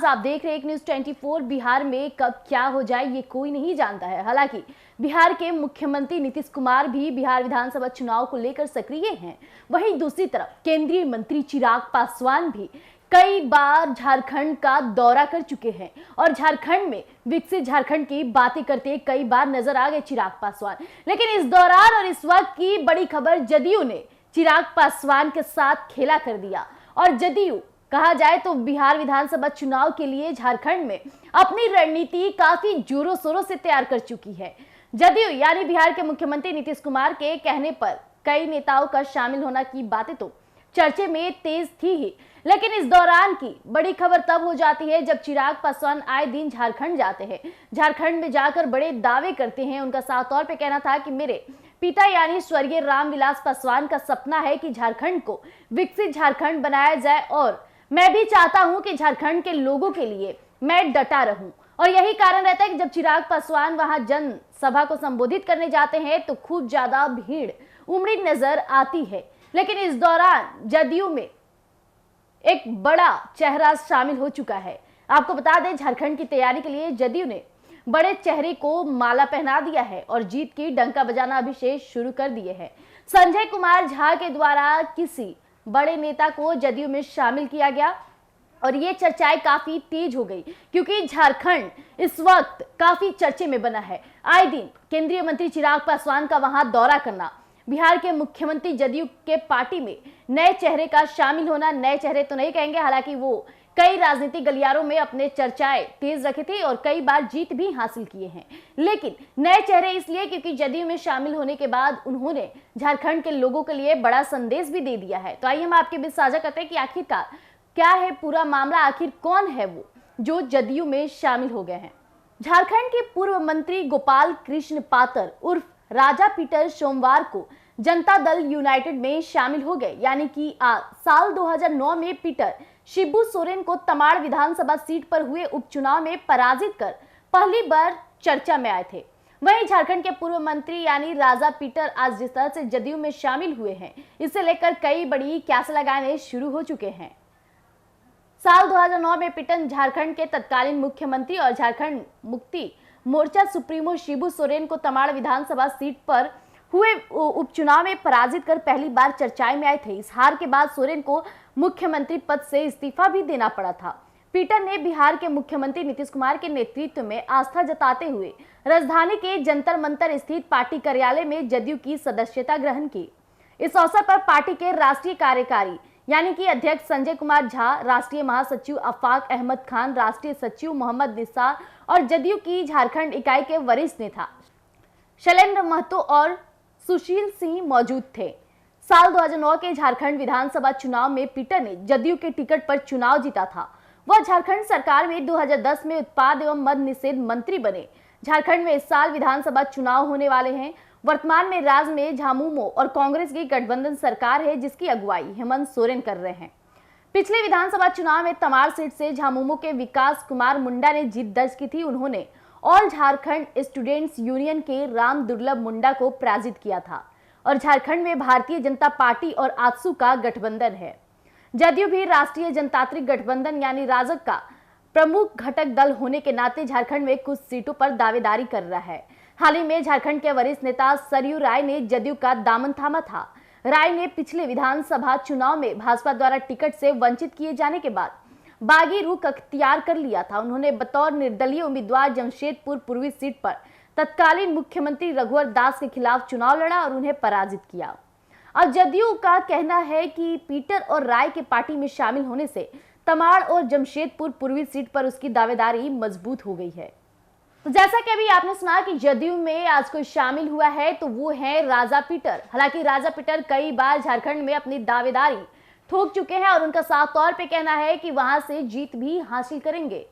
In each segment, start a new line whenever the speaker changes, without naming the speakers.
आप देख रहे हैं एक न्यूज 24। बिहार में कब क्या हो जाए ये कोई नहीं जानता है। हालांकि बिहार के मुख्यमंत्री नीतीश कुमार भी बिहार विधानसभा चुनाव को लेकर सक्रिय हैं। वहीं दूसरी तरफ केंद्रीय मंत्री चिराग पासवान भी कई बार झारखंड का दौरा कर चुके हैं और झारखंड में विकसित झारखंड की बातें करते कई बार नजर आ गए चिराग पासवान। लेकिन इस दौरान और इस वक्त की बड़ी खबर, जदयू ने चिराग पासवान के साथ खेला कर दिया और जदयू कहा जाए तो बिहार विधानसभा चुनाव के लिए झारखंड में अपनी रणनीति काफी जोरों शोरों से तैयार कर चुकी है। जदयू यानी बिहार के मुख्यमंत्री नीतीश कुमार के कहने पर कई नेताओं का शामिल होना की बातें तो चर्चे में तेज थी ही, लेकिन इस दौरान की बड़ी खबर तब हो जाती है जब चिराग पासवान आए दिन झारखंड जाते हैं। झारखंड में जाकर बड़े दावे करते हैं। उनका साफ तौर पे कहना था कि मेरे पिता यानी स्वर्गीय रामविलास पासवान का सपना है कि झारखंड को विकसित झारखंड बनाया जाए और मैं भी चाहता हूं कि झारखंड के लोगों के लिए मैं डटा रहूं। और यही कारण रहता है कि जब चिराग पासवान वहां जनसभा को संबोधित करने जाते हैं तो खूब ज्यादा भीड़ उमड़ी नजर आती है। लेकिन इस दौरान जदयू में एक बड़ा चेहरा शामिल हो चुका है। आपको बता दें, झारखंड की तैयारी के लिए जदयू ने बड़े चेहरे को माला पहना दिया है और जीत की डंका बजाना अभिषेक शुरू कर दिए हैं। संजय कुमार झा के द्वारा किसी बड़े नेता को जदयू में शामिल किया गया और ये चर्चाएं काफी तेज हो गई क्योंकि झारखंड इस वक्त काफी चर्चे में बना है। आए दिन केंद्रीय मंत्री चिराग पासवान का वहां दौरा करना, बिहार के मुख्यमंत्री जदयू के पार्टी में नए चेहरे का शामिल होना, नए चेहरे तो नहीं कहेंगे, हालांकि वो कई राजनीतिक गलियारों में अपने चर्चाएं तेज रखे थे और कई बार जीत भी हासिल किए हैं। लेकिन नए चेहरे इसलिए क्योंकि जदयू में शामिल होने के बाद उन्होंने झारखंड के लोगों के लिए बड़ा संदेश भी दे दिया है। तो आइए हम आपके बीच साझा करते हैं कि आखिरकार क्या है पूरा मामला, आखिर कौन है वो जो जदयू में शामिल हो गए हैं। झारखंड के पूर्व मंत्री गोपाल कृष्ण पातर उर्फ राजा पीटर सोमवार को जनता दल यूनाइटेड में शामिल हो गए। यानी कि साल 2009 में पीटर शिबू सोरेन को तमाड़ विधानसभा सीट पर हुए उपचुनाव में पराजित कर पहली बार चर्चा में आए थे। वहीं झारखंड के पूर्व मंत्री यानी राजा पीटर आज जिस तरह से जदयू में शामिल हुए हैं, इसे लेकर कई बड़ी क्यास लगाने शुरू हो चुके हैं। साल 2009 में पीटर झारखंड के तत्कालीन मुख्यमंत्री और झारखंड मुक्ति मोर्चा सुप्रीमो शिबू सोरेन को तमाड़ विधानसभा सीट पर हुए उपचुनाव में पराजित कर पहली बार चर्चाएं में आए थे। इस हार के बाद सोरेन को मुख्यमंत्री पद से इस्तीफा भी देना पड़ा था। पीटर ने बिहार के मुख्यमंत्री नीतीश कुमार के नेतृत्व में आस्था जताते हुए राजधानी के जंतर मंतर स्थित पार्टी कार्यालय में जदयू की सदस्यता ग्रहण की। इस अवसर पर पार्टी के राष्ट्रीय कार्यकारी यानी कि अध्यक्ष संजय कुमार झा, राष्ट्रीय महासचिव अफाक अहमद खान, राष्ट्रीय सचिव मोहम्मद निसार और जदयू की झारखंड इकाई के वरिष्ठ नेता शैलेंद्र महतो और सुशील सिंह मौजूद थे। साल 2009 के झारखंड विधानसभा चुनाव में पीटर ने जदयू के टिकट पर चुनाव जीता था। वह झारखंड सरकार में 2010 में उत्पाद एवं मद निषेध मंत्री बने। झारखंड में इस साल विधानसभा चुनाव होने वाले हैं। वर्तमान में राज्य में झामुमो और कांग्रेस की गठबंधन सरकार है जिसकी अगुवाई हेमंत सोरेन कर रहे हैं। पिछले विधानसभा चुनाव में तमाड़ सीट से झामुमो के विकास कुमार मुंडा ने जीत दर्ज की थी। उन्होंने ऑल झारखंड स्टूडेंट्स यूनियन के राम दुर्लभ मुंडा को पराजित किया था और झारखंड में भारतीय जनता पार्टी और आजसू का गठबंधन है। जदयू भी राष्ट्रीय जनतांत्रिक गठबंधन यानी राजग का प्रमुख घटक दल होने के नाते झारखंड में कुछ सीटों पर दावेदारी कर रहा है। हाल ही में झारखंड के वरिष्ठ नेता सरयू राय ने जदयू का दामन थामा था। राय ने पिछले विधानसभा चुनाव में भाजपा द्वारा टिकट से वंचित किए जाने के बाद बागी रुख अख्तियार कर लिया था। उन्होंने बतौर निर्दलीय उम्मीदवार जमशेदपुर पूर्वी सीट पर तत्कालीन मुख्यमंत्री रघुवर दास के खिलाफ चुनाव लड़ा और उन्हें पराजित किया। अब जदयू का कहना है कि पीटर और राय के पार्टी में शामिल होने से तमाड़ और जमशेदपुर पूर्वी सीट पर उसकी दावेदारी मजबूत हो गई है। तो जैसा कि अभी आपने सुना कि जदयू में आज कोई शामिल हुआ है तो वो है राजा पीटर। हालांकि राजा पीटर कई बार झारखंड में अपनी दावेदारी ठोक चुके हैं और उनका साफ तौर पे कहना है कि वहां से जीत भी हासिल करेंगे।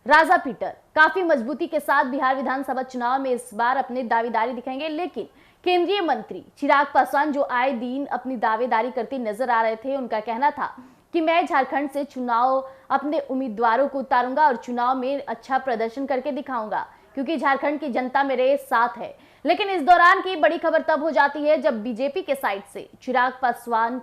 राजा पीटर काफी मजबूती के साथ बिहार विधानसभा चुनाव में इस बार अपनी दावेदारी दिखाएंगे। लेकिन केंद्रीय मंत्री चिराग पासवान जो आए दिन अपनी दावेदारी करते नजर आ रहे थे, उनका कहना था कि मैं झारखंड से चुनाव अपने उम्मीदवारों को उतारूंगा और चुनाव में अच्छा प्रदर्शन करके दिखाऊंगा क्योंकि झारखंड की जनता मेरे साथ है। लेकिन इस दौरान की बड़ी खबर तब हो जाती है जब बीजेपी के साइड से चिराग पासवान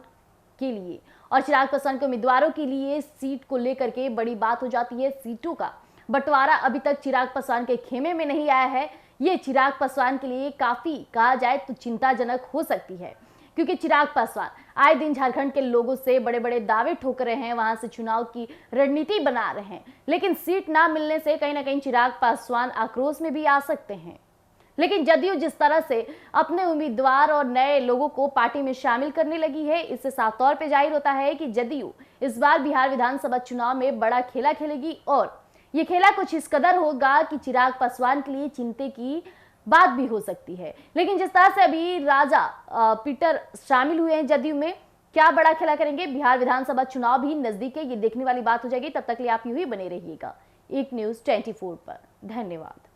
के लिए और चिराग पासवान के उम्मीदवारों के लिए सीट को लेकर के बड़ी बात हो जाती है। सीटों का बंटवारा अभी तक चिराग पासवान के खेमे में नहीं आया है। ये चिराग पासवान के लिए काफी कहा जाए तो चिंताजनक हो सकती है, क्योंकि चिराग पासवान आए दिन झारखंड के लोगों से बड़े बड़े दावे ठोक रहे हैं, वहां से चुनाव की रणनीति बना रहे हैं, लेकिन सीट ना मिलने से कहीं ना कहीं चिराग पासवान आक्रोश में भी आ सकते हैं। लेकिन जदयू जिस तरह से अपने उम्मीदवार और नए लोगों को पार्टी में शामिल करने लगी है, इससे साफ तौर पे जाहिर होता है कि जदयू इस बार बिहार विधानसभा चुनाव में बड़ा खेला खेलेगी और ये खेला कुछ इस कदर होगा कि चिराग पासवान के लिए चिंता की बात भी हो सकती है। लेकिन जिस तरह से अभी राजा पीटर शामिल हुए हैं जदयू में, क्या बड़ा खेला करेंगे? बिहार विधानसभा चुनाव भी नजदीक है, ये देखने वाली बात हो जाएगी। तब तक के लिए आप यूं ही बने रहिएगा एक न्यूज़ 24 पर। धन्यवाद।